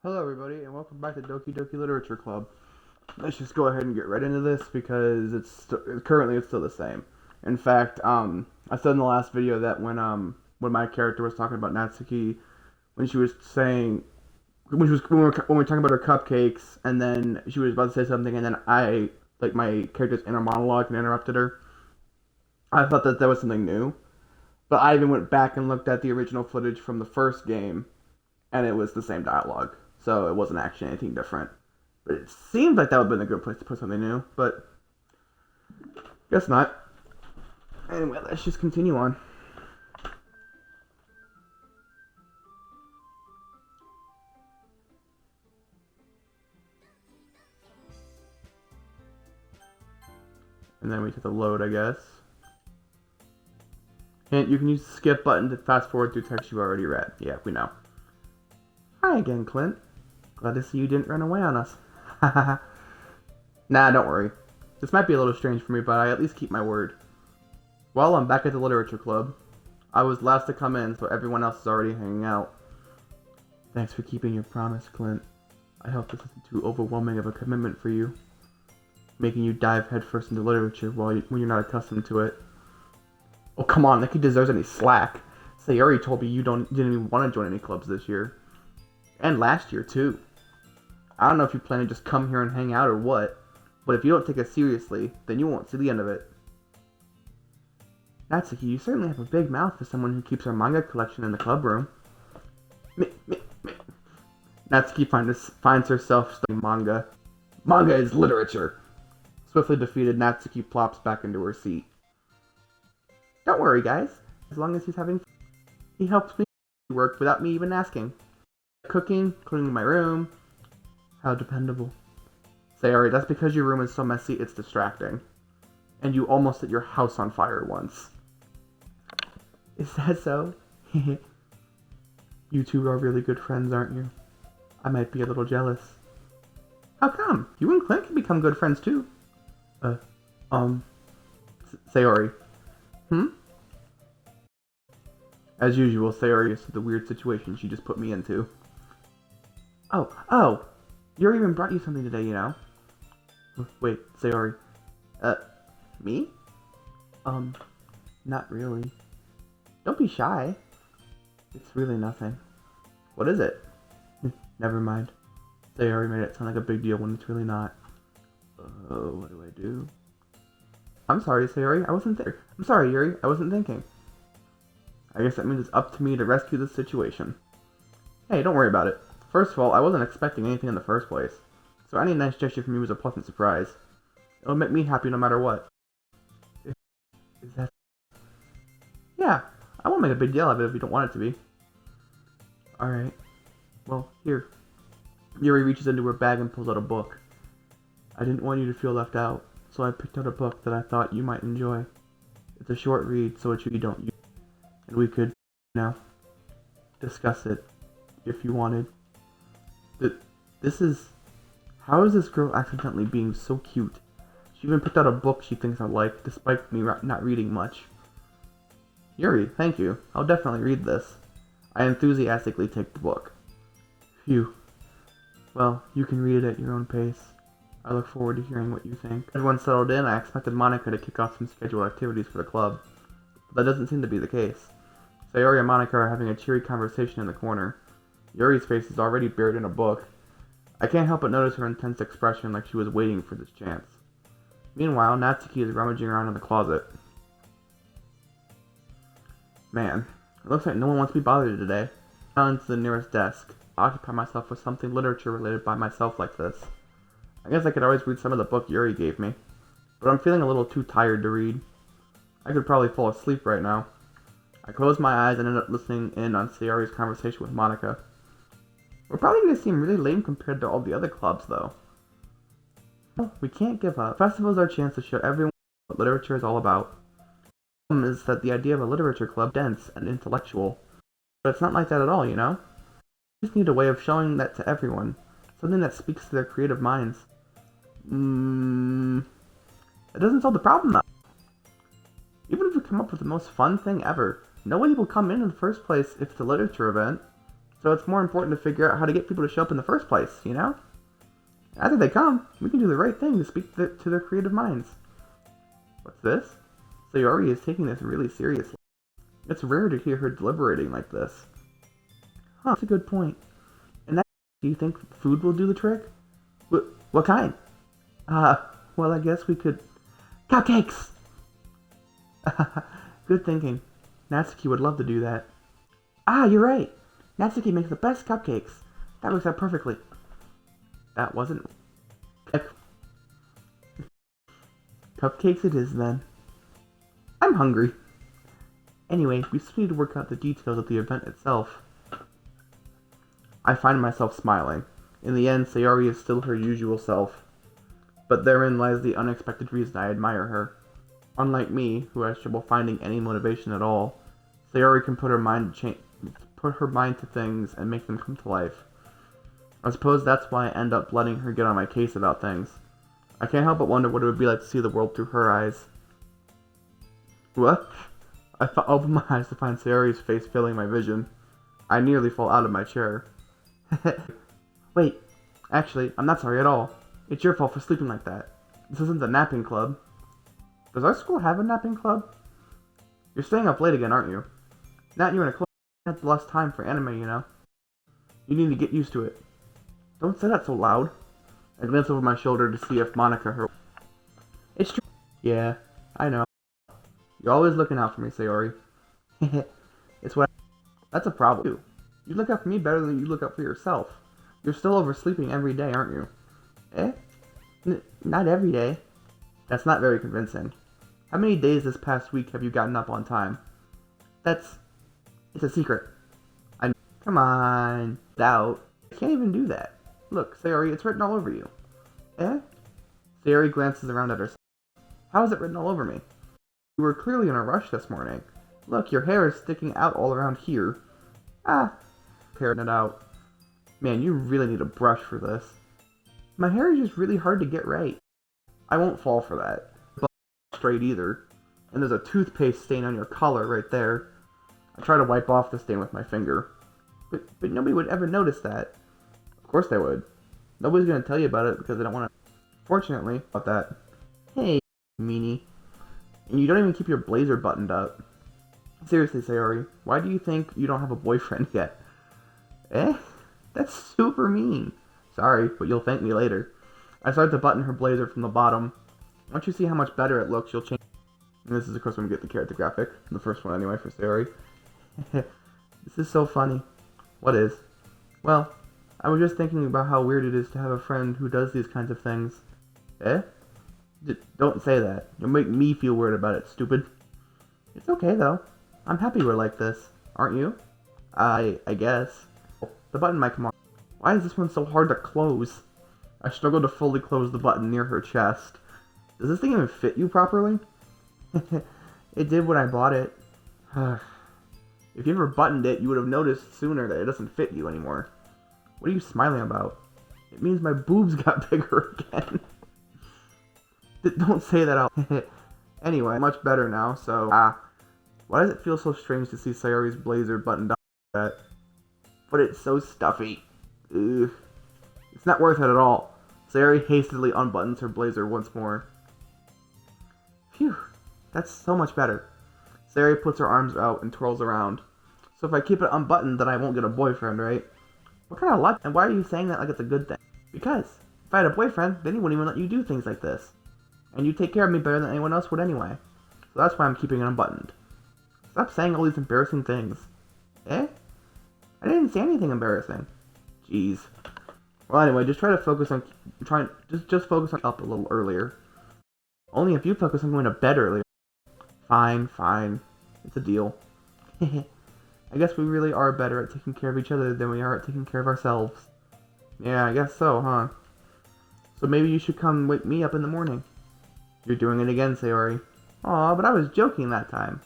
Hello everybody and welcome back to Doki Literature Club. Let's just go ahead and get right into this because currently it's still the same. In fact, I said in the last video that when my character was talking about Natsuki, when she was saying when we were talking about her cupcakes, and then she was about to say something, and then my character's inner monologue and interrupted her. I thought that was something new, but I even went back and looked at the original footage from the first game, and it was the same dialogue. So it wasn't actually anything different. But it seems like that would have been a good place to put something new, but guess not. Anyway, let's just continue on. And then we hit the load, I guess. Hint, you can use the skip button to fast forward through text you've already read. Yeah, we know. Hi again, Clint. Glad to see you didn't run away on us. Nah, don't worry. This might be a little strange for me, but I at least keep my word. Well, I'm back at the literature club. I was last to come in, so everyone else is already hanging out. Thanks for keeping your promise, Clint. I hope this isn't too overwhelming of a commitment for you, making you dive headfirst into literature when you're not accustomed to it. Oh, come on, like he deserves any slack. Sayori told me you didn't even want to join any clubs this year. And last year, too. I don't know if you plan to just come here and hang out or what, but if you don't take it seriously, then you won't see the end of it. Natsuki, you certainly have a big mouth for someone who keeps her manga collection in the club room. Natsuki finds herself studying manga. Manga is literature! Swiftly defeated, Natsuki plops back into her seat. Don't worry, guys. As long as he's having fun, he helps me work without me even asking. Cooking, cleaning my room. How dependable. Sayori, that's because your room is so messy it's distracting. And you almost set your house on fire once. Is that so? You two are really good friends, aren't you? I might be a little jealous. How come? You and Clint can become good friends too. Sayori. As usual, Sayori is the weird situation she just put me into. Oh, Yuri even brought you something today, you know. Wait, Sayori. Me? Not really. Don't be shy. It's really nothing. What is it? Never mind. Sayori made it sound like a big deal when it's really not. What do I do? I'm sorry, Sayori, I wasn't there. I'm sorry, Yuri, I wasn't thinking. I guess that means it's up to me to rescue this situation. Hey, don't worry about it. First of all, I wasn't expecting anything in the first place, so any nice gesture from you was a pleasant surprise. It'll make me happy no matter what. Is that... Yeah, I won't make a big deal of it if you don't want it to be. Alright. Well, here. Yuri reaches into her bag and pulls out a book. I didn't want you to feel left out, so I picked out a book that I thought you might enjoy. It's a short read, so it's you don't use. And we could, discuss it, if you wanted. How is this girl accidentally being so cute? She even picked out a book she thinks I like, despite me not reading much. Yuri, thank you. I'll definitely read this. I enthusiastically take the book. Phew. Well, you can read it at your own pace. I look forward to hearing what you think. Everyone settled in, I expected Monica to kick off some scheduled activities for the club, but that doesn't seem to be the case. Sayori and Monica are having a cheery conversation in the corner. Yuri's face is already buried in a book. I can't help but notice her intense expression like she was waiting for this chance. Meanwhile, Natsuki is rummaging around in the closet. Man, it looks like no one wants to be bothered today. I went to the nearest desk. I occupy myself with something literature related by myself like this. I guess I could always read some of the book Yuri gave me, but I'm feeling a little too tired to read. I could probably fall asleep right now. I closed my eyes and ended up listening in on Sayori's conversation with Monica. We're probably going to seem really lame compared to all the other clubs, though. Well, we can't give up. Festivals are a chance to show everyone what literature is all about. The problem is that the idea of a literature club is dense and intellectual. But it's not like that at all, you know? We just need a way of showing that to everyone. Something that speaks to their creative minds. It doesn't solve the problem, though. Even if we come up with the most fun thing ever, nobody will come in the first place if it's a literature event. So it's more important to figure out how to get people to show up in the first place, you know? After they come, we can do the right thing to speak to their creative minds. What's this? Sayori is taking this really seriously. It's rare to hear her deliberating like this. Huh, that's a good point. And that, do you think food will do the trick? What kind? Well, I guess we could... Cupcakes! Good thinking. Natsuki would love to do that. Ah, you're right. Natsuki makes the best cupcakes. That works out perfectly. That wasn't... Cupcakes it is, then. I'm hungry. Anyway, we still need to work out the details of the event itself. I find myself smiling. In the end, Sayori is still her usual self. But therein lies the unexpected reason I admire her. Unlike me, who has trouble finding any motivation at all, Sayori can put her mind to things and make them come to life. I suppose that's why I end up letting her get on my case about things. I can't help but wonder what it would be like to see the world through her eyes. What? I open my eyes to find Sayori's face filling my vision. I nearly fall out of my chair. Wait, actually, I'm not sorry at all. It's your fault for sleeping like that. This isn't the napping club. Does our school have a napping club? You're staying up late again, aren't you? Not you in a club. You have less time for anime, you know. You need to get used to it. Don't say that so loud. I glance over my shoulder to see if Monica heard. It's true. Yeah, I know. You're always looking out for me, Sayori. It's what That's a problem, too. You look out for me better than you look out for yourself. You're still oversleeping every day, aren't you? Eh? Not every day. That's not very convincing. How many days this past week have you gotten up on time? It's a secret. Come on. Doubt. I can't even do that. Look, Sayori, it's written all over you. Eh? Sayori glances around at herself. How is it written all over me? You were clearly in a rush this morning. Look, your hair is sticking out all around here. Tearing it out. Man, you really need a brush for this. My hair is just really hard to get right. I won't fall for that. But straight either. And there's a toothpaste stain on your collar right there. I try to wipe off the stain with my finger. But nobody would ever notice that. Of course they would. Nobody's gonna tell you about it because they don't want to. Fortunately, about that. Hey, meanie. And you don't even keep your blazer buttoned up. Seriously, Sayori, why do you think you don't have a boyfriend yet? Eh? That's super mean. Sorry, but you'll thank me later. I start to button her blazer from the bottom. Once you see how much better it looks, you'll change. And this is, of course, when we get the character graphic. The first one, anyway, for Sayori. This is so funny. What is? Well, I was just thinking about how weird it is to have a friend who does these kinds of things. Eh? Don't say that. You'll make me feel weird about it, stupid. It's okay, though. I'm happy we're like this. Aren't you? I guess. The button might come on. Why is this one so hard to close? I struggle to fully close the button near her chest. Does this thing even fit you properly? It did when I bought it. If you ever buttoned it, you would have noticed sooner that it doesn't fit you anymore. What are you smiling about? It means my boobs got bigger again. Don't say that out. Anyway, much better now, so... why does it feel so strange to see Sayori's blazer buttoned up like that? But it's so stuffy. Ugh. It's not worth it at all. Sayori hastily unbuttons her blazer once more. Phew. That's so much better. Sayori puts her arms out and twirls around. So if I keep it unbuttoned, then I won't get a boyfriend, right? What kind of luck? And why are you saying that like it's a good thing? Because if I had a boyfriend, then he wouldn't even let you do things like this. And you take care of me better than anyone else would anyway. So that's why I'm keeping it unbuttoned. Stop saying all these embarrassing things. Eh? I didn't say anything embarrassing. Jeez. Well, anyway, just try to focus on just focus on up a little earlier. Only if you focus on going to bed earlier. Fine. It's a deal. I guess we really are better at taking care of each other than we are at taking care of ourselves. Yeah, I guess so, huh? So maybe you should come wake me up in the morning. You're doing it again, Sayori. Aw, but I was joking that time.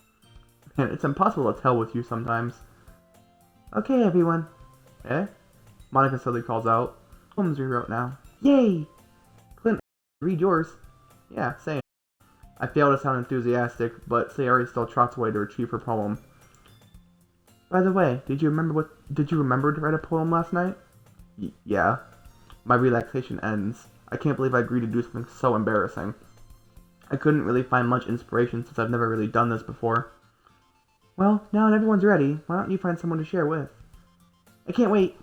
Man, it's impossible to tell with you sometimes. Okay, everyone. Eh? Monica suddenly calls out. Poems rewrote now. Yay! Clint, read yours. Yeah, same. I fail to sound enthusiastic, but Sayori still trots away to retrieve her poem. By the way, did you remember to write a poem last night? Yeah. My relaxation ends. I can't believe I agreed to do something so embarrassing. I couldn't really find much inspiration since I've never really done this before. Well, now that everyone's ready, why don't you find someone to share with? I can't wait!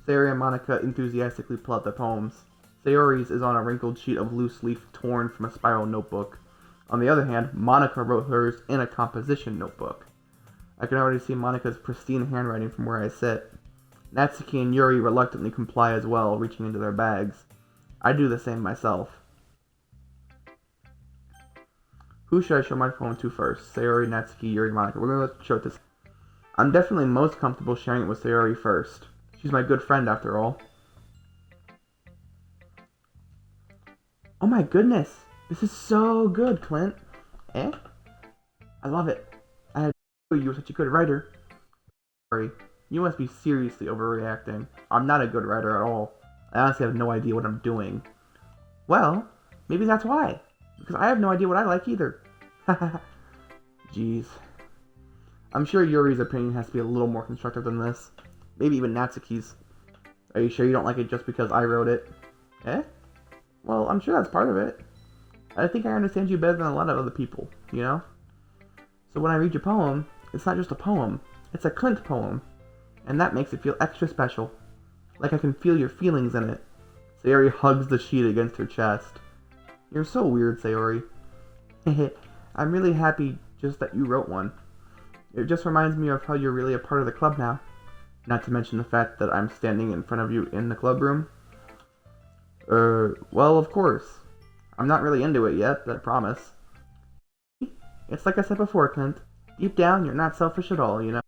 Sayori and Monica enthusiastically pull out their poems. Sayori's is on a wrinkled sheet of loose leaf torn from a spiral notebook. On the other hand, Monica wrote hers in a composition notebook. I can already see Monica's pristine handwriting from where I sit. Natsuki and Yuri reluctantly comply as well, reaching into their bags. I do the same myself. Who should I show my poem to first? Sayori, Natsuki, Yuri, Monica. We're going to show it this. I'm definitely most comfortable sharing it with Sayori first. She's my good friend after all. Oh my goodness! This is so good, Clint. Eh? I love it. I had no idea you were such a good writer. Sorry, you must be seriously overreacting. I'm not a good writer at all. I honestly have no idea what I'm doing. Well, maybe that's why. Because I have no idea what I like either. Jeez. I'm sure Yuri's opinion has to be a little more constructive than this. Maybe even Natsuki's. Are you sure you don't like it just because I wrote it? Eh? Well, I'm sure that's part of it. I think I understand you better than a lot of other people, you know? So when I read your poem, it's not just a poem. It's a Clint poem. And that makes it feel extra special. Like I can feel your feelings in it. Sayori hugs the sheet against her chest. You're so weird, Sayori. I'm really happy just that you wrote one. It just reminds me of how you're really a part of the club now. Not to mention the fact that I'm standing in front of you in the club room. Well, of course. I'm not really into it yet, I promise. It's like I said before, Clint. Deep down, you're not selfish at all, you know?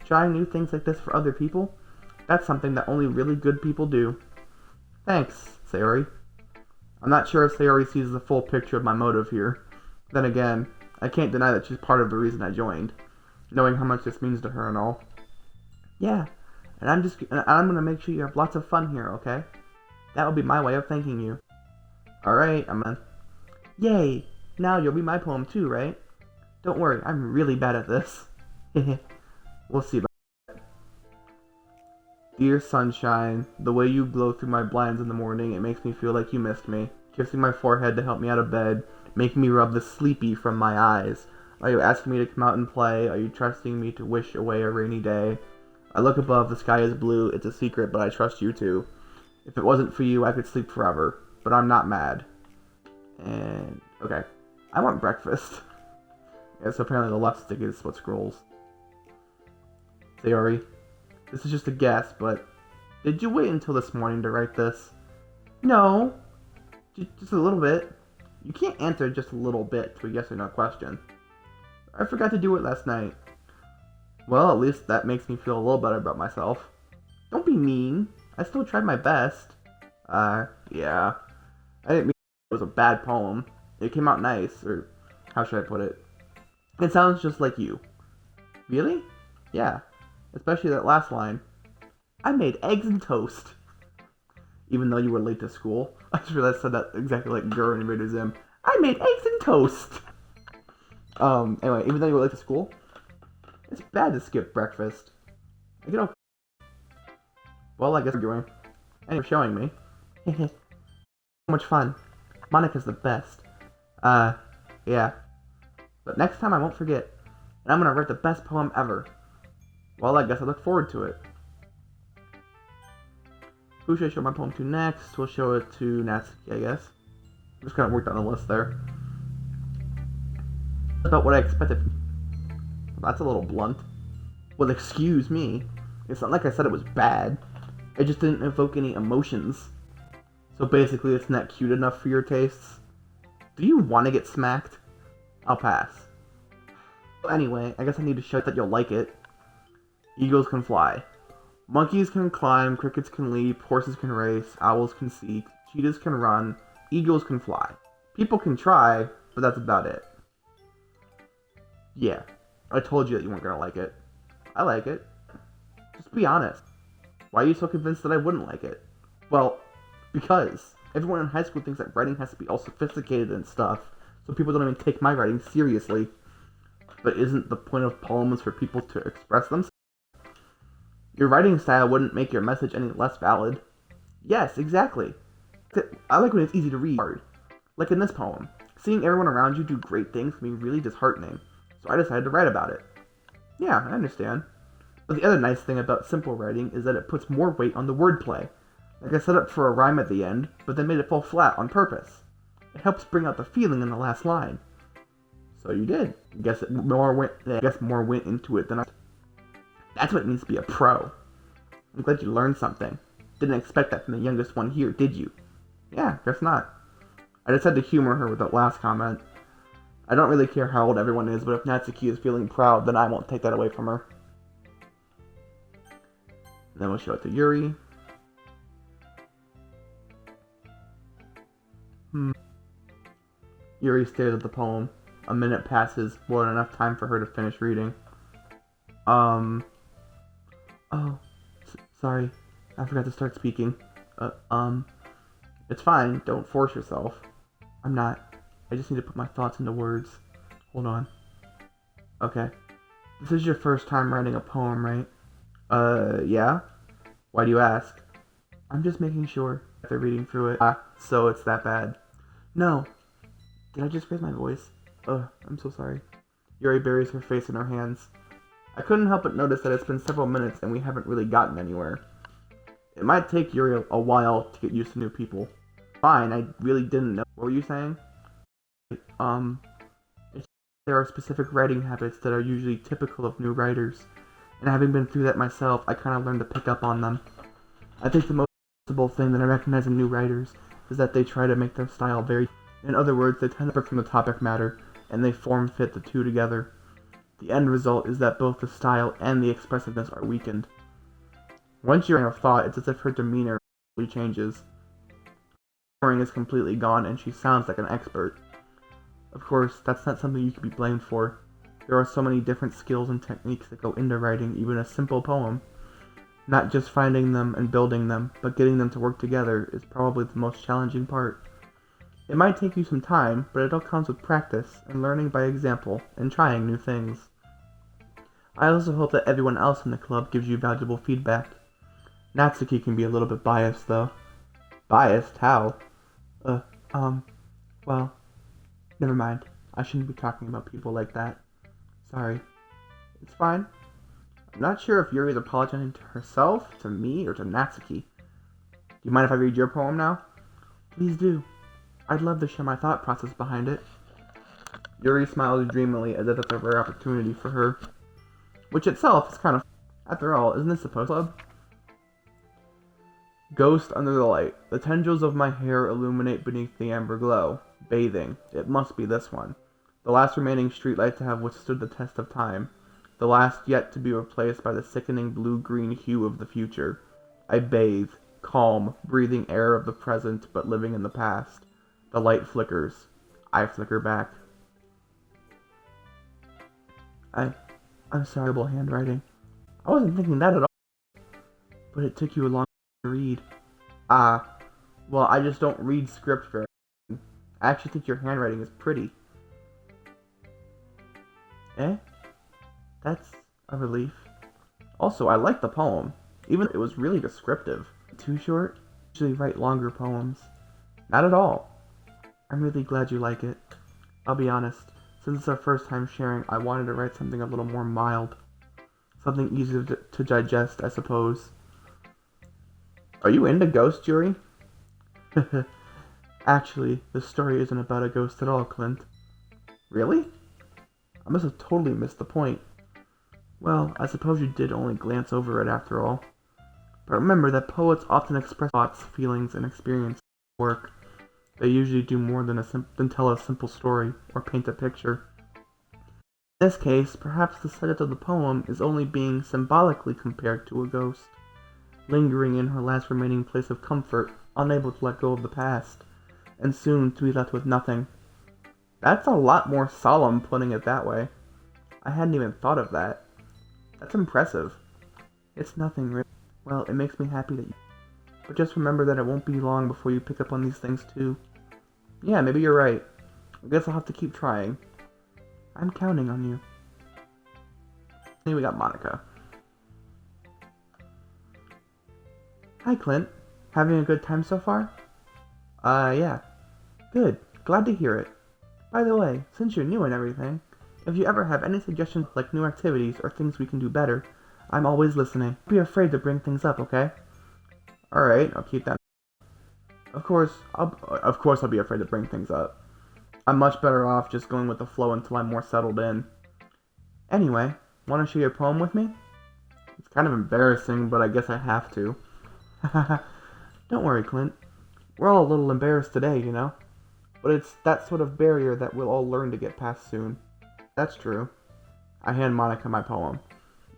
Trying new things like this for other people, that's something that only really good people do. Thanks, Sayori. I'm not sure if Sayori sees the full picture of my motive here. Then again, I can't deny that she's part of the reason I joined, knowing how much this means to her and all. Yeah, and I'm gonna make sure you have lots of fun here, okay? That will be my way of thanking you. Alright, Yay! Now you'll read my poem too, right? Don't worry, I'm really bad at this. We'll see about that. Dear sunshine, the way you glow through my blinds in the morning, it makes me feel like you missed me. Kissing my forehead to help me out of bed, making me rub the sleepy from my eyes. Are you asking me to come out and play? Are you trusting me to wish away a rainy day? I look above, the sky is blue, it's a secret, but I trust you too. If it wasn't for you, I could sleep forever, but I'm not mad. And, okay. I want breakfast. Yeah, so apparently the left stick is what scrolls. Sayori, this is just a guess, but did you wait until this morning to write this? No. Just a little bit. You can't answer just a little bit to a yes or no question. I forgot to do it last night. Well, at least that makes me feel a little better about myself. Don't be mean. I still tried my best. Yeah. I didn't mean it was a bad poem. It came out nice, or how should I put it? It sounds just like you. Really? Yeah. Especially that last line. I made eggs and toast. Even though you were late to school. I just realized I said that exactly like Gurren and Raider Zim. I made eggs and toast! Anyway, even though you were late to school, it's bad to skip breakfast. Well, I guess we're doing. And you're showing me. So much fun. Monica's the best. Yeah. But next time I won't forget. And I'm gonna write the best poem ever. Well, I guess I look forward to it. Who should I show my poem to next? We'll show it to Natsuki, I guess. Just kind of worked on the list there. About what I expected. That's a little blunt. Well, excuse me. It's not like I said it was bad. It just didn't evoke any emotions. So basically, it's not cute enough for your tastes. Do you want to get smacked? I'll pass. Well, anyway, I guess I need to show that you'll like it. Eagles can fly. Monkeys can climb, crickets can leap, horses can race, owls can seek, cheetahs can run, eagles can fly. People can try, but that's about it. Yeah, I told you that you weren't gonna like it. I like it. Just be honest. Why are you so convinced that I wouldn't like it? Well, because everyone in high school thinks that writing has to be all sophisticated and stuff, so people don't even take my writing seriously. But isn't the point of poems for people to express themselves? Your writing style wouldn't make your message any less valid. Yes, exactly. I like when it's easy to read. Like in this poem. Seeing everyone around you do great things can be really disheartening, so I decided to write about it. Yeah, I understand. But the other nice thing about simple writing is that it puts more weight on the wordplay. Like I set up for a rhyme at the end, but then made it fall flat on purpose. It helps bring out the feeling in the last line. So you did. I guess more went into it than I... That's what it means to be a pro. I'm glad you learned something. Didn't expect that from the youngest one here, did you? Yeah, guess not. I just had to humor her with that last comment. I don't really care how old everyone is, but if Natsuki is feeling proud, then I won't take that away from her. And then we'll show it to Yuri. Yuri stares at the poem. A minute passes, more than enough time for her to finish reading. Oh, sorry. I forgot to start speaking. It's fine. Don't force yourself. I'm not. I just need to put my thoughts into words. Hold on. Okay. This is your first time writing a poem, right? Yeah? Why do you ask? I'm just making sure after reading through it. So it's that bad. No. Did I just raise my voice? I'm so sorry. Yuri buries her face in her hands. I couldn't help but notice that it's been several minutes and we haven't really gotten anywhere. Is might take Yuri a while to get used to new people. Fine, I really didn't know. What were you saying? There are specific writing habits that are usually typical of new writers, and having been through that myself, I kind of learned to pick up on them. I think the most noticeable thing that I recognize in new writers is that they try to make their style very... In other words, they tend to from the topic matter, and they form-fit the two together. The end result is that both the style and the expressiveness are weakened. Once you're in a thought, it's as if her demeanor changes. Her is completely gone, and she sounds like an expert. Of course, that's not something you can be blamed for. There are so many different skills and techniques that go into writing even a simple poem. Not just finding them and building them, but getting them to work together is probably the most challenging part. It might take you some time, but it all comes with practice and learning by example and trying new things. I also hope that everyone else in the club gives you valuable feedback. Natsuki can be a little bit biased, though. Biased? How? Well, never mind. I shouldn't be talking about people like that. Sorry. It's fine. I'm not sure if Yuri's apologizing to herself, to me, or to Natsuki. Do you mind if I read your poem now? Please do. I'd love to share my thought process behind it. Yuri smiles dreamily as if it's a rare opportunity for her. Which itself is kind of... After all, isn't this a post club? Ghost under the light. The tendrils of my hair illuminate beneath the amber glow. Bathing. It must be this one. The last remaining streetlight to have withstood the test of time. The last yet to be replaced by the sickening blue-green hue of the future. I bathe. Calm, breathing air of the present, but living in the past. The light flickers. I flicker back. I'm sorry about handwriting. I wasn't thinking that at all. But it took you a long time to read. Well, I just don't read script very often. I actually think your handwriting is pretty. Eh? That's a relief. Also, I like the poem. Even if it was really descriptive. Too short? I usually write longer poems. Not at all. I'm really glad you like it. I'll be honest, since it's our first time sharing, I wanted to write something a little more mild. Something easier to digest, I suppose. Are you into ghosts, Yuri? Actually, this story isn't about a ghost at all, Clint. Really? I must have totally missed the point. Well, I suppose you did only glance over it after all. But remember that poets often express thoughts, feelings, and experiences in work. They usually do more than tell a simple story or paint a picture. In this case, perhaps the subject of the poem is only being symbolically compared to a ghost, lingering in her last remaining place of comfort, unable to let go of the past, and soon to be left with nothing. That's a lot more solemn putting it that way. I hadn't even thought of that. That's impressive. It's nothing really. Well, it makes me happy that you... But just remember that it won't be long before you pick up on these things too. Yeah, maybe you're right. I guess I'll have to keep trying. I'm counting on you. Then we got Monica. Hi, Clint. Having a good time so far? Yeah. Good. Glad to hear it. By the way, since you're new and everything, if you ever have any suggestions like new activities or things we can do better, I'm always listening. Don't be afraid to bring things up, okay? Alright, I'll keep that. Of course I'll be afraid to bring things up. I'm much better off just going with the flow until I'm more settled in. Anyway, want to share your poem with me? It's kind of embarrassing, but I guess I have to. Don't worry, Clint. We're all a little embarrassed today, you know? But it's that sort of barrier that we'll all learn to get past soon. That's true. I hand Monica my poem.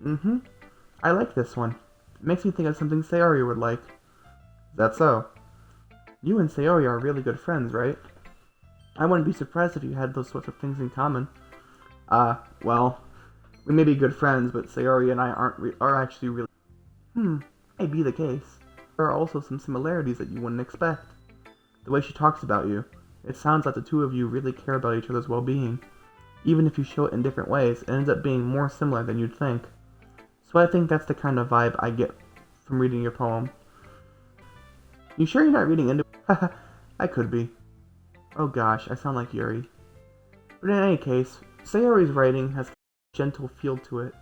Mm-hmm. I like this one. It makes me think of something Sayori would like. Is that so? You and Sayori are really good friends, right? I wouldn't be surprised if you had those sorts of things in common. Well, we may be good friends, but Sayori and I are actually really... may be the case. There are also some similarities that you wouldn't expect. The way she talks about you, it sounds like the two of you really care about each other's well-being. Even if you show it in different ways, it ends up being more similar than you'd think. So I think that's the kind of vibe I get from reading your poem. You sure you're not reading into it? I could be. Oh gosh, I sound like Yuri. But in any case, Sayori's writing has a gentle feel to it.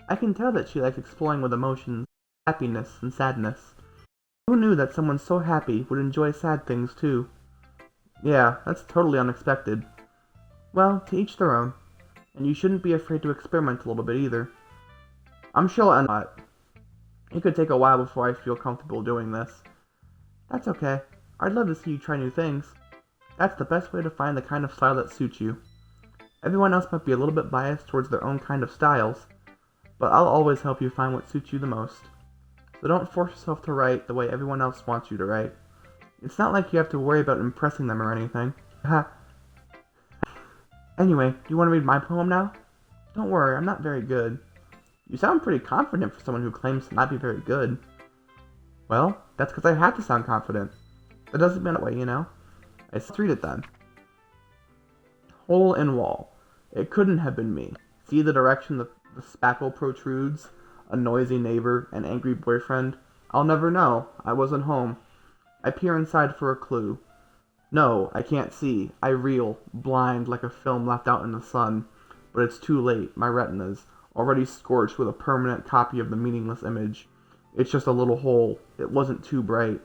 I can tell that she likes exploring with emotions, happiness, and sadness. Who knew that someone so happy would enjoy sad things too? Yeah, that's totally unexpected. Well, to each their own. And you shouldn't be afraid to experiment a little bit either. I'm sure I'll end up. It could take a while before I feel comfortable doing this. That's okay. I'd love to see you try new things. That's the best way to find the kind of style that suits you. Everyone else might be a little bit biased towards their own kind of styles, but I'll always help you find what suits you the most. So don't force yourself to write the way everyone else wants you to write. It's not like you have to worry about impressing them or anything. Anyway, do you want to read my poem now? Don't worry, I'm not very good. You sound pretty confident for someone who claims to not be very good. Well, that's because I have to sound confident. That doesn't mean that way, you know? Let's read it then. Hole in wall. It couldn't have been me. See the direction the spackle protrudes? A noisy neighbor, an angry boyfriend. I'll never know. I wasn't home. I peer inside for a clue. No, I can't see. I reel, blind like a film left out in the sun. But it's too late. My retina's already scorched with a permanent copy of the meaningless image. It's just a little hole. It wasn't too bright.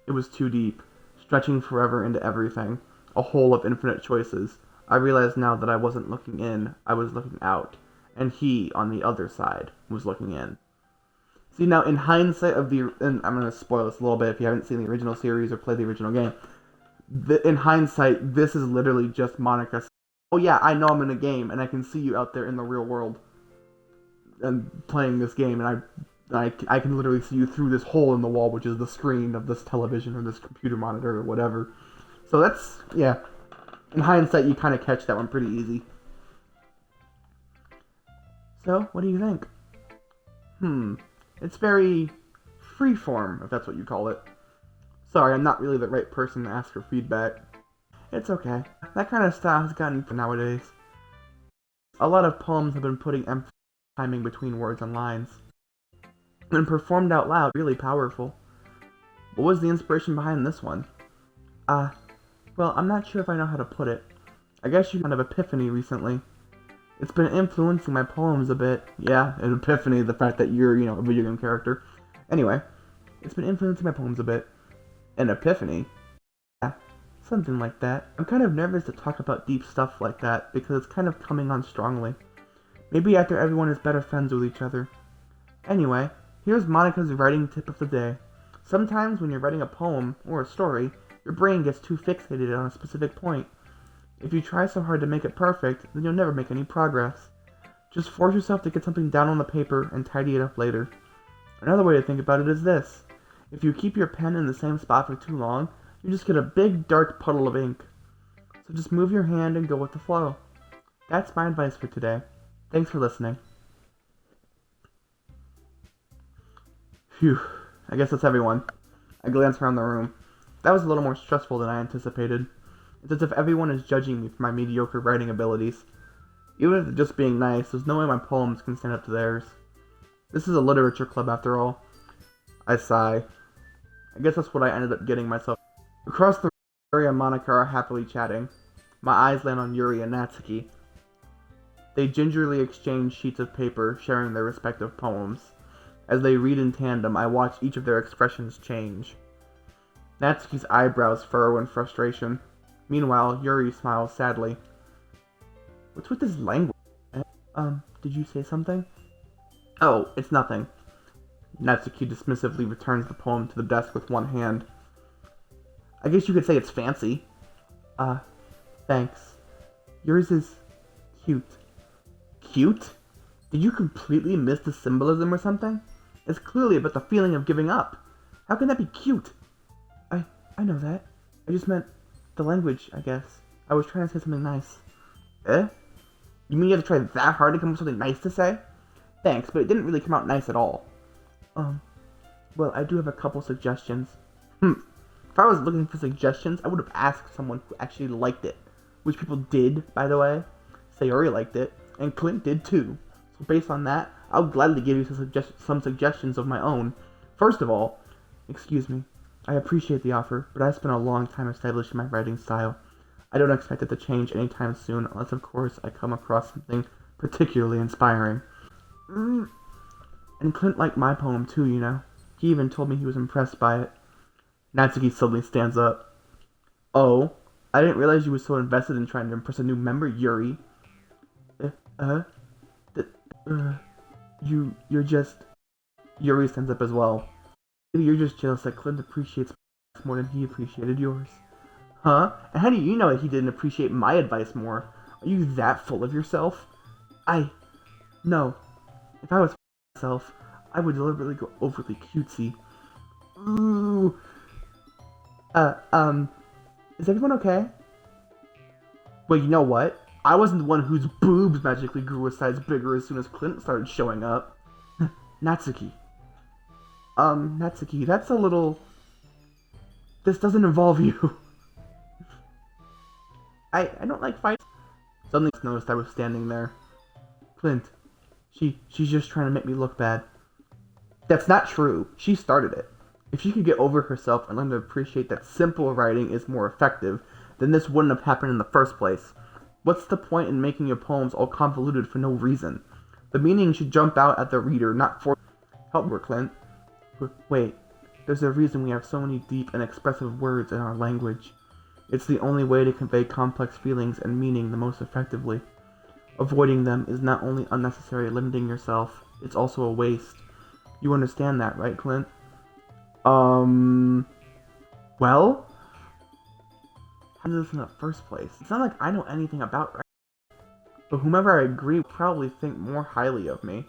It was too deep, stretching forever into everything. A hole of infinite choices. I realize now that I wasn't looking in, I was looking out. And he, on the other side, was looking in. See, now, in hindsight of and I'm going to spoil this a little bit if you haven't seen the original series or played the original game. In hindsight, this is literally just Monica saying, oh yeah, I know I'm in a game, and I can see you out there in the real world and playing this game, and I can literally see you through this hole in the wall, which is the screen of this television or this computer monitor or whatever. So that's, yeah. In hindsight, you kind of catch that one pretty easy. So, what do you think? It's very freeform, if that's what you call it. Sorry, I'm not really the right person to ask for feedback. It's okay. That kind of style has gotten for nowadays. A lot of poems have been putting emphasis on timing between words and lines. When performed out loud, really powerful. What was the inspiration behind this one? Well, I'm not sure if I know how to put it. I guess you had an epiphany recently. It's been influencing my poems a bit. Yeah, an epiphany, the fact that you're, a video game character. Anyway, it's been influencing my poems a bit. An epiphany? Yeah, something like that. I'm kind of nervous to talk about deep stuff like that because it's kind of coming on strongly. Maybe after everyone is better friends with each other. Anyway, here's Monica's writing tip of the day. Sometimes when you're writing a poem or a story, your brain gets too fixated on a specific point. If you try so hard to make it perfect, then you'll never make any progress. Just force yourself to get something down on the paper and tidy it up later. Another way to think about it is this. If you keep your pen in the same spot for too long, you just get a big dark puddle of ink. So just move your hand and go with the flow. That's my advice for today. Thanks for listening. Phew, I guess that's everyone. I glance around the room. That was a little more stressful than I anticipated. It's as if everyone is judging me for my mediocre writing abilities. Even if it's just being nice, there's no way my poems can stand up to theirs. This is a literature club after all. I sigh. I guess that's what I ended up getting myself. Across the Yuri and Monica are happily chatting. My eyes land on Yuri and Natsuki. They gingerly exchange sheets of paper, sharing their respective poems. As they read in tandem, I watch each of their expressions change. Natsuki's eyebrows furrow in frustration. Meanwhile, Yuri smiles sadly. What's with this language? Did you say something? Oh, it's nothing. Natsuki dismissively returns the poem to the desk with one hand. I guess you could say it's fancy. Thanks. Yours is cute. Cute? Did you completely miss the symbolism or something? It's clearly about the feeling of giving up. How can that be cute? I know that. I just meant the language, I guess. I was trying to say something nice. Eh? You mean you had to try that hard to come up with something nice to say? Thanks, but it didn't really come out nice at all. Well, I do have a couple suggestions. If I was looking for suggestions, I would have asked someone who actually liked it. Which people did, by the way. Sayori liked it, and Clint did too. So based on that, I'll gladly give you some suggestions of my own. First of all, excuse me, I appreciate the offer, but I spent a long time establishing my writing style. I don't expect it to change anytime soon, unless of course I come across something particularly inspiring. And Clint liked my poem too, you know. He even told me he was impressed by it. Natsuki suddenly stands up. Oh, I didn't realize you were so invested in trying to impress a new member, Yuri. You're just... Yuri stands up as well. You're just jealous that Clint appreciates more than he appreciated yours. Huh? And how do you know that he didn't appreciate my advice more? Are you that full of yourself? No. If I was myself, I would deliberately go overly cutesy. Ooh. Is everyone okay? Well, you know what? I wasn't the one whose boobs magically grew a size bigger as soon as Clint started showing up. Natsuki. Natsuki, that's a little... This doesn't involve you. I don't like fights. Suddenly noticed I was standing there. Clint, she's just trying to make me look bad. That's not true. She started it. If she could get over herself and learn to appreciate that simple writing is more effective, then this wouldn't have happened in the first place. What's the point in making your poems all convoluted for no reason? The meaning should jump out at the reader, not for... Help her, Clint. Wait, there's a reason we have so many deep and expressive words in our language. It's the only way to convey complex feelings and meaning the most effectively. Avoiding them is not only unnecessary limiting yourself, it's also a waste. You understand that, right, Clint? Well? How did this in the first place? It's not like I know anything about writing. But whomever I agree would probably think more highly of me.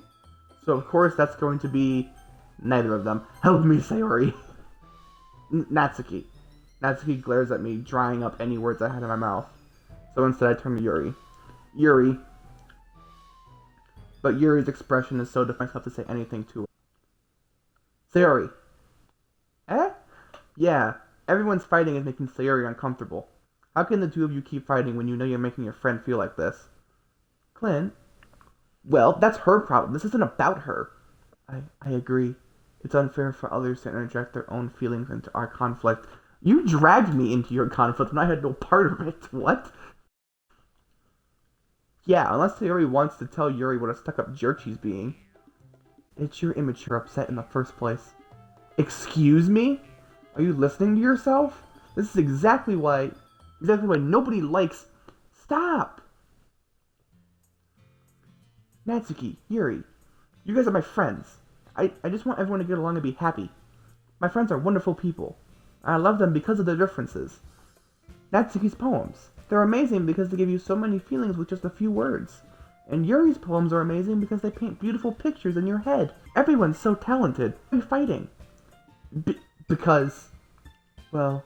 So of course that's going to be... Neither of them. Help me, Sayori. Natsuki. Natsuki glares at me, drying up any words I had in my mouth. So instead I turn to Yuri. Yuri. But Yuri's expression is so defensive to say anything to her. Sayori. Eh? Yeah, everyone's fighting is making Sayori uncomfortable. How can the two of you keep fighting when you know you're making your friend feel like this? Clint? Well, that's her problem. This isn't about her. I agree. It's unfair for others to interject their own feelings into our conflict. You dragged me into your conflict and I had no part of it. What? Yeah, unless Sayori wants to tell Yuri what a stuck-up jerk she's being. It's your immature upset in the first place. Excuse me? Are you listening to yourself? This is exactly why nobody likes... Stop! Natsuki, Yuri, you guys are my friends. I just want everyone to get along and be happy. My friends are wonderful people. I love them because of their differences. Natsuki's poems. They're amazing because they give you so many feelings with just a few words. And Yuri's poems are amazing because they paint beautiful pictures in your head. Everyone's so talented. Why are you fighting? Because... Well...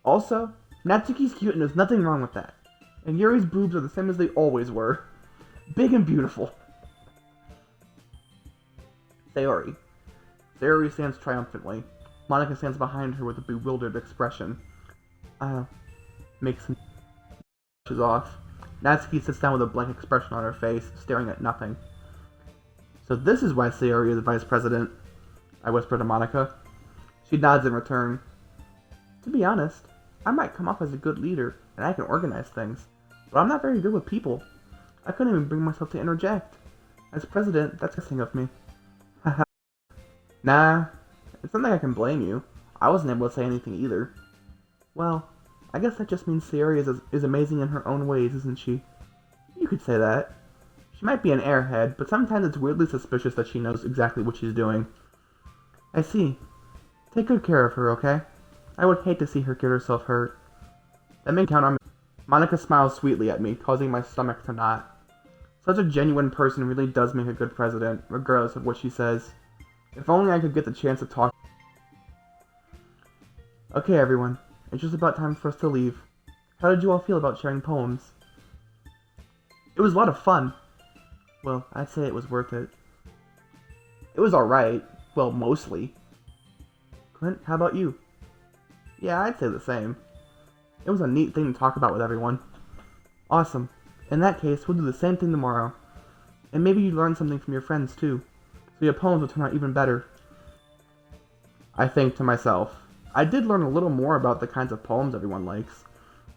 Also, Natsuki's cute and there's nothing wrong with that. And Yuri's boobs are the same as they always were. Big and beautiful. Sayori. Sayori stands triumphantly. Monica stands behind her with a bewildered expression. Makes some brushes off. Natsuki sits down with a blank expression on her face, staring at nothing. So this is why Sayori is the vice president, I whisper to Monica. She nods in return. To be honest, I might come off as a good leader, and I can organize things, but I'm not very good with people. I couldn't even bring myself to interject. As president, that's guessing of me. Haha. Nah, it's not like I can blame you. I wasn't able to say anything either. Well, I guess that just means Sayori is amazing in her own ways, isn't she? You could say that. She might be an airhead, but sometimes it's weirdly suspicious that she knows exactly what she's doing. I see. Take good care of her, okay? I would hate to see her get herself hurt. That may count on me. Monica smiles sweetly at me, causing my stomach to knot. Such a genuine person really does make a good president, regardless of what she says. If only I could get the chance to talk. Okay, everyone. It's just about time for us to leave. How did you all feel about sharing poems? It was a lot of fun. Well, I'd say it was worth it. It was alright. Well, mostly. Clint, how about you? Yeah, I'd say the same. It was a neat thing to talk about with everyone. Awesome. In that case, we'll do the same thing tomorrow. And maybe you learn something from your friends, too. So your poems will turn out even better. I think to myself, I did learn a little more about the kinds of poems everyone likes.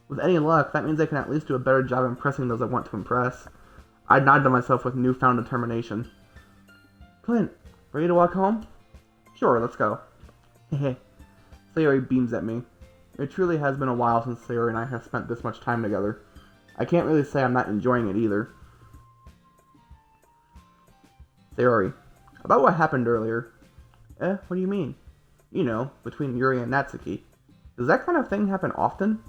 With any luck, that means I can at least do a better job impressing those I want to impress. I nodded to myself with newfound determination. Clint, ready to walk home? Sure, let's go. Hehe. Sayori beams at me. It truly has been a while since Sayori and I have spent this much time together. I can't really say I'm not enjoying it either. Sayori, about what happened earlier. What do you mean? You know, between Yuri and Natsuki. Does that kind of thing happen often?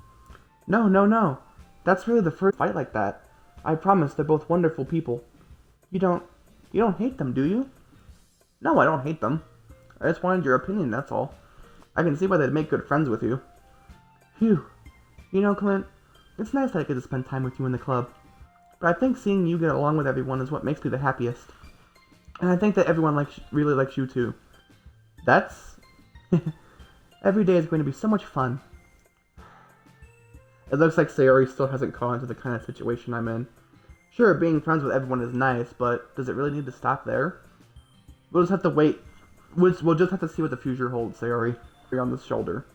No. That's really the first fight like that. I promise they're both wonderful people. You don't hate them, do you? No, I don't hate them. I just wanted your opinion, that's all. I can see why they'd make good friends with you. Phew. You know, Clint, it's nice that I get to spend time with you in the club. But I think seeing you get along with everyone is what makes me the happiest. And I think that everyone really likes you too. That's... Every day is going to be so much fun. It looks like Sayori still hasn't caught on to the kind of situation I'm in. Sure, being friends with everyone is nice, but does it really need to stop there? We'll just have to wait. We'll just have to see what the future holds, Sayori. On the shoulder.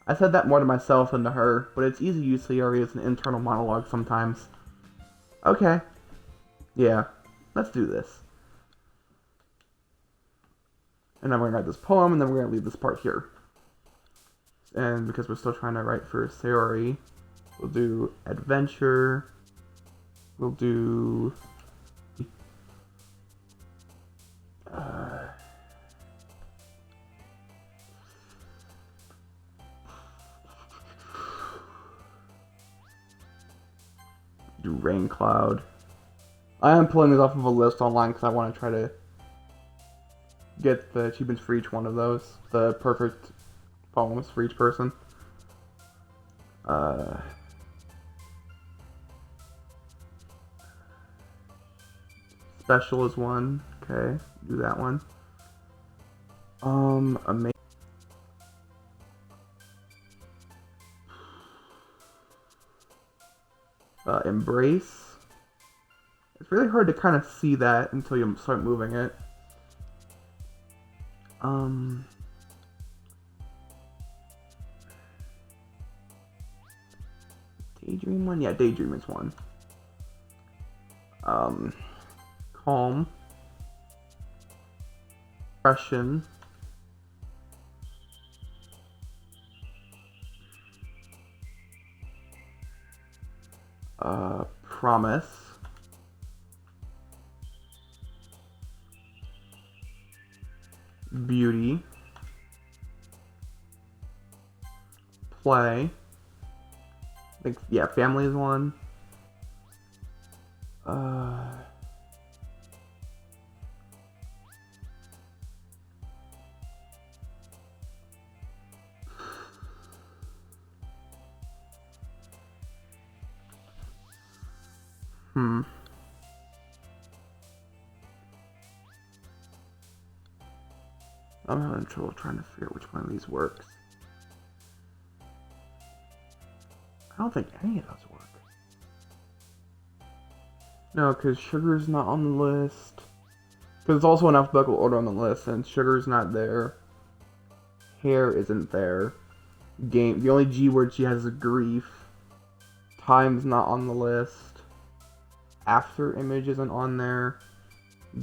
I said that more to myself than to her, but it's easy to use Sayori as an internal monologue sometimes. Okay. Yeah, let's do this. And then we're going to write this poem, and then we're going to leave this part here. And because we're still trying to write for Sayori, we'll do adventure. We'll do... do rain cloud. I am pulling this off of a list online because I want to try to get the achievements for each one of those. The perfect poems for each person. Special is one. Okay, do that one. Amazing. Embrace. It's really hard to kind of see that until you start moving it. Daydream one? Yeah, Daydream is one. Calm. Depression. Promise. Beauty. Play. I think, yeah, family is one. I'm having trouble trying to figure out which one of these works. I don't think any of those work. No, because sugar's not on the list. Because it's also in alphabetical order on the list, and sugar's not there. hair isn't there. Game. The only G word she has is grief. Time's not on the list. After image isn't on there.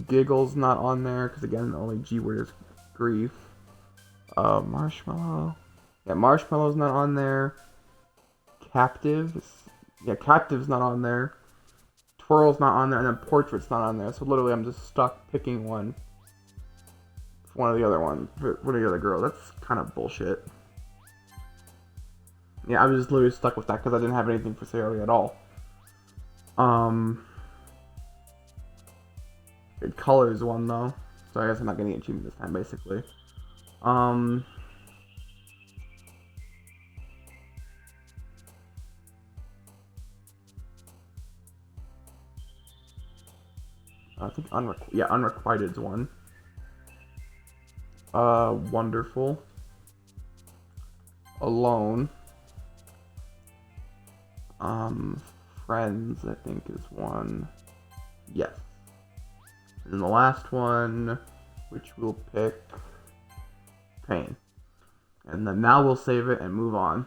Giggle's not on there because again the only G word is grief. Marshmallow. Yeah, marshmallow's not on there. Captive's not on there. Twirl's not on there, and then portrait's not on there. So literally, I'm just stuck picking one. One of the other ones. One of the other girls. That's kind of bullshit. Yeah, I was just literally stuck with that because I didn't have anything for Sayori at all. It colors one though, so I guess I'm not getting an achievement this time, basically. I think unrequited's one. Wonderful. Alone. Friends, I think, is one. Yes. And then the last one, which we'll pick, Pain. And then now we'll save it and move on.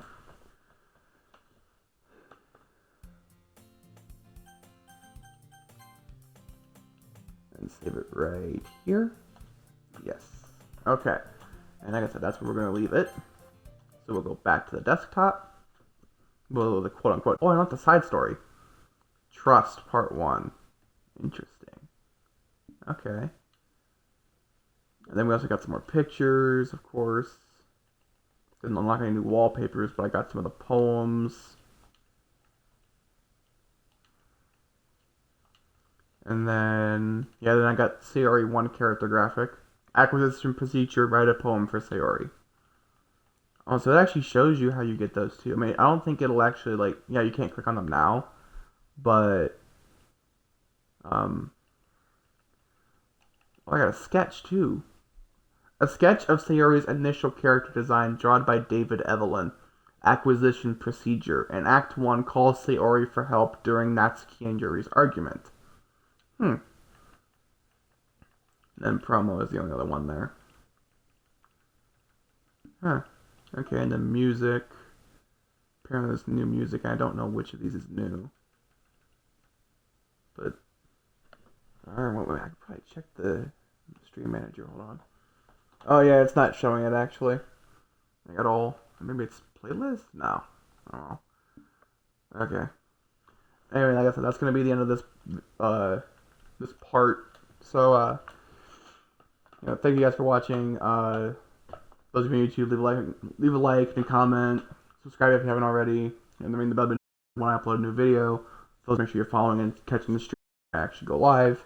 And save it right here. Yes. Okay. And like I said, that's where we're going to leave it. So we'll go back to the desktop. Well, the quote-unquote, oh, I want the side story. Trust, part 1. Interesting. Okay. And then we also got some more pictures, of course. Didn't unlock any new wallpapers, but I got some of the poems. And then, yeah, then I got Sayori 1 character graphic. Acquisition procedure, write a poem for Sayori. Oh, so it actually shows you how you get those too. I mean, I don't think it'll actually, like, yeah, you can't click on them now, but, oh, I got a sketch too. A sketch of Sayori's initial character design drawn by David Evelyn. Acquisition procedure. And Act 1 calls Sayori for help during Natsuki and Yuri's argument. Then promo is the only other one there. Huh. Okay, and then music. Apparently there's new music. I don't know which of these is new. But, alright, wait, I could probably check the stream manager. Hold on. Oh yeah, it's not showing it actually. Like at all. Maybe it's playlist? No. I don't know. Okay. Anyway, like I said, that's gonna be the end of this this part. So thank you guys for watching. Those of you on YouTube, leave a like and comment. Subscribe if you haven't already, and ring the bell when I upload a new video. So make sure you're following and catching the stream when I actually go live.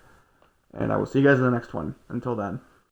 And I will see you guys in the next one. Until then.